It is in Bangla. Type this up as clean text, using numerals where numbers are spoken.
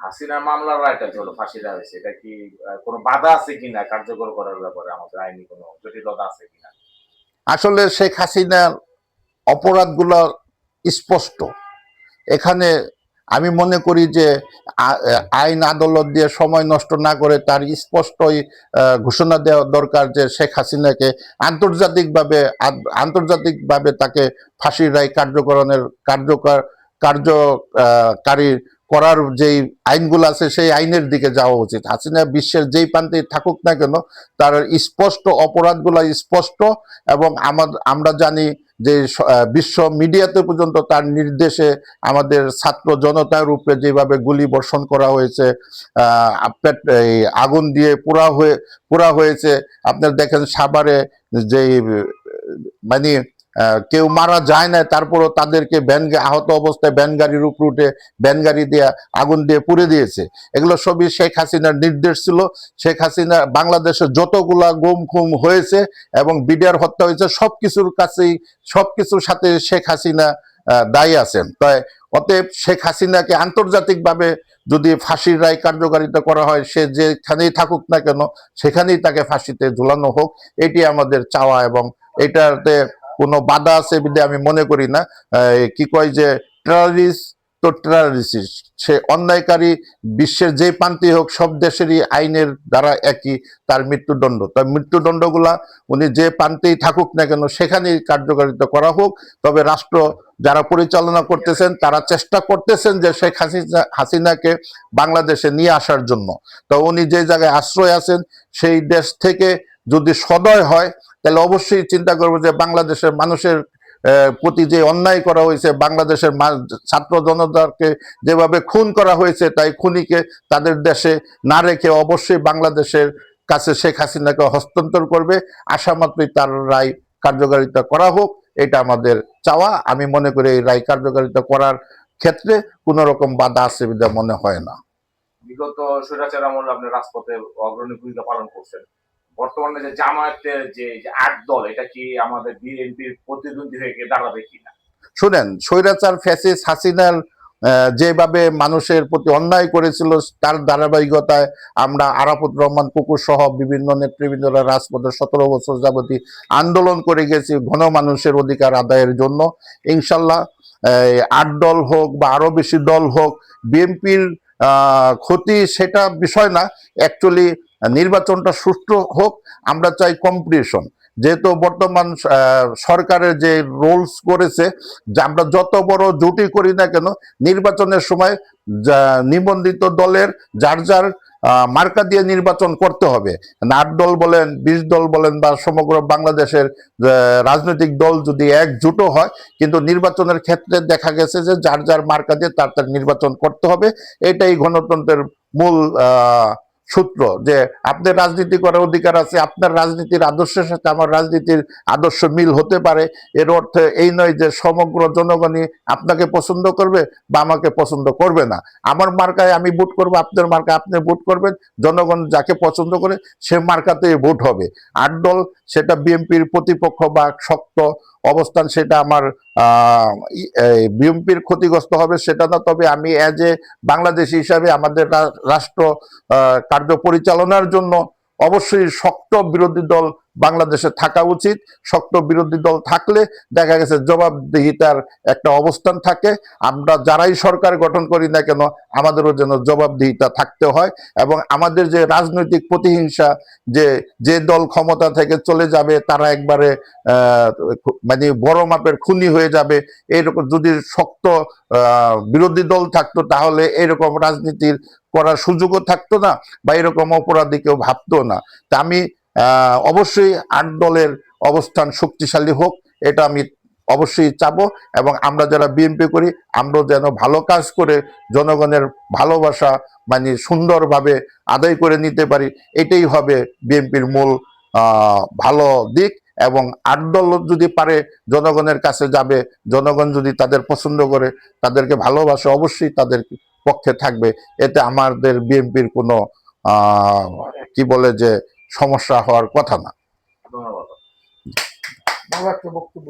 হাসিনার মামলার রায়টা যে হলো ফাঁসি দেওয়া হয়েছে, এটা কি কোনো বাধা আছে কিনা কার্যকর করার ব্যাপারে? আমাদের আইনি কোনো জটিলতা আছে কিনা? আসলে শেখ হাসিনার অপরাধগুলো স্পষ্ট। এখানে আমি মনে করি যে আইন আদালত দিয়ে সময় নষ্ট না করে তার স্পষ্টই ঘোষণা দেওয়া দরকার যে শেখ হাসিনাকে আন্তর্জাতিকভাবে তাকে ফাঁসির রায় কার্যকারী করার যেই আইনগুলো আছে সেই আইনের দিকে যাওয়া উচিত। হাসিনা বিশ্বের যেই প্রান্তে থাকুক না কেন তার স্পষ্ট অপরাধগুলো স্পষ্ট, এবং আমরা জানি যে বিশ্ব মিডিয়াতে পর্যন্ত তার নির্দেশে আমাদের ছাত্র জনতার উপরে যেভাবে গুলি বর্ষণ করা হয়েছে, আগুন দিয়ে পোড়া হয়েছে। আপনার দেখেন সাভারে যে মানে কেউ মারা যায় না, তারপরও তাদেরকে আহত অবস্থায় ভ্যান গাড়ির উপর উঠে ভ্যান গাড়ি দিয়ে আগুন দিয়ে পুড়ে দিয়েছে। এগুলো সবই শেখ হাসিনার নির্দেশ ছিল। শেখ হাসিনা বাংলাদেশে যতগুলা গুম খুম হয়েছে এবং বিডিআর হত্যা হয়েছে সবকিছুর সাথে শেখ হাসিনা দায়ী আছেন। তাই অতএব শেখ হাসিনাকে আন্তর্জাতিকভাবে যদি ফাঁসির রায় কার্যকারিতা করা হয়, সে যেখানেই থাকুক না কেন সেখানেই তাকে ফাঁসিতে ঝুলানো হোক, এটি আমাদের চাওয়া। এবং এটাতে কোনো বাধা আছে বলে আমি মনে করি না। কি কয় যে টেররিস্ট তো টেররিস্ট, সে অন্যায়কারী বিশ্বের যে প্রান্তে হোক সব দেশেরই আইনের দ্বারা একই, তার মৃত্যুদণ্ড। তার মৃত্যুদণ্ডগুলা উনি যে প্রান্তেই থাকুক না কেন সেখানেই কার্যকারিতা করা হোক। তবে রাষ্ট্র যারা পরিচালনা করতেছেন তারা চেষ্টা করতেছেন যে শেখ হাসিনাকে বাংলাদেশে নিয়ে আসার জন্য। তো উনি যে জায়গায় আশ্রয় আছেন সেই দেশ থেকে যদি সদয় হয় তাহলে অবশ্যই চিন্তা করবো যে বাংলাদেশের মানুষের প্রতি যে অন্যায় করা হয়েছে, বাংলাদেশের ছাত্র জনতাকে যেভাবে খুন করা হয়েছে, তাই খুনিকে তাদের দেশে না রেখে অবশ্যই বাংলাদেশের কাছে শেখ হাসিনাকে হস্তান্তর করবে। আশা মাত্রই তার রায় কার্যকারিতা করা হোক, এটা আমাদের চাওয়া। আমি মনে করি এই রায় কার্যকারিতা করার ক্ষেত্রে কোন রকম বাধা আছে বলে মনে হয় না। বিগত স্বৈরাচার আমলে আপনি রাজপথে অগ্রণী ভূমিকা পালন করছেন। বর্তমানে যে জামায়াতের যে ৮ দল, এটা কি আমাদের বিএনপির প্রতিদ্বন্দ্বী হয়ে দাঁড়াবে কিনা? শুনেন, স্বৈরাচার ফ্যাসিস্ট হাসিনার যেভাবে মানুষের প্রতি অন্যায় করেছিল তার ধারাবাহিকতায় আমরা আরাফাত রহমান কুকুর সহ বিভিন্ন নেতৃবৃন্দরা রাজপথে ১৭ বছর যাবতীয় আন্দোলন করে গেছি মানুষের অধিকার আদায়ের জন্য। ইনশাল্লাহ ৮ দল হোক বা আরো বেশি দল হোক, বিএনপির ক্ষতি সেটা বিষয় না। অ্যাকচুয়ালি নির্বাচনটা সুষ্ঠু হোক, আমরা চাই কম্পিটিশন। যেহেতু বর্তমান সরকারের যে রুলস করেছে যে আমরা যত বড় জুটি করি না কেন নির্বাচনের সময় নিবন্ধিত দলের যার যার মার্কা দিয়ে নির্বাচন করতে হবে। ৮ দল বলেন ২০ দল বলেন বা সমগ্র বাংলাদেশের রাজনৈতিক দল যদি একজুটো হয়, কিন্তু নির্বাচনের ক্ষেত্রে দেখা গেছে যে যার যার মার্কা দিয়ে তার নির্বাচন করতে হবে। এটাই গণতন্ত্রের মূল সূত্র, যে আপনার রাজনীতি করার অধিকার আছে। আপনার রাজনীতির আদর্শের সাথে আমার রাজনীতির আদর্শ মিল হতে পারে, এর অর্থ এই নয় যে সমগ্র জনগণই আপনাকে পছন্দ করবে বা আমাকে পছন্দ করবে না। আমার মার্কায় আমি ভোট করবো, আপনার মার্কায় আপনি ভোট করবেন। জনগণ যাকে পছন্দ করে সে মার্কাতেই ভোট হবে। ৮ দল, সেটা বিএনপির প্রতিপক্ষ বা শক্ত অবস্থান, সেটা আমার বিএনপির ক্ষতিগ্রস্ত হবে সেটা না। তবে আমি এজ এ বাংলাদেশি হিসাবে আমাদের রাষ্ট্র কার্য পরিচালনার জন্য অবশ্যই শক্ত বিরোধী দল বাংলাদেশে থাকা উচিত। শক্ত বিরোধী দল থাকলে দেখা গেছে জবাবদিহিতার একটা অবস্থান থাকে। আমরা যারাই সরকার গঠন করি না কেন আমাদেরও যেন জবাবদিহিতা থাকতে হয়, এবং আমাদের যে রাজনৈতিক প্রতিহিংসা, যে দল ক্ষমতা থেকে চলে যাবে তারা একবারে মানে বড় মাপের খুনি হয়ে যাবে, এরকম যদি শক্ত বিরোধী দল থাকতো তাহলে এরকম রাজনীতির করার সুযোগও থাকতো না বা এরকম অপরাধী কেউ ভাবতো না। তা আমি অবশ্যই ৮ দলের অবস্থান শক্তিশালী হোক, এটা আমি অবশ্যই চাবো। এবং আমরা যারা বিএনপি করি আমরা যেন ভালো কাজ করে জনগণের ভালোবাসা মানে সুন্দরভাবে আদায় করে নিতে পারি, এটাই হবে বিএনপির মূল ভালো দিক। এবং ৮ দল যদি পারে জনগণের কাছে যাবে, জনগণ যদি তাদের পছন্দ করে তাদেরকে ভালোবাসে অবশ্যই তাদের পক্ষে থাকবে। এতে আমাদের বিএনপির কোনো কি বলে যে সমস্যা হওয়ার কথা না। ধন্যবাদ। ভালো একটা বক্তব্য।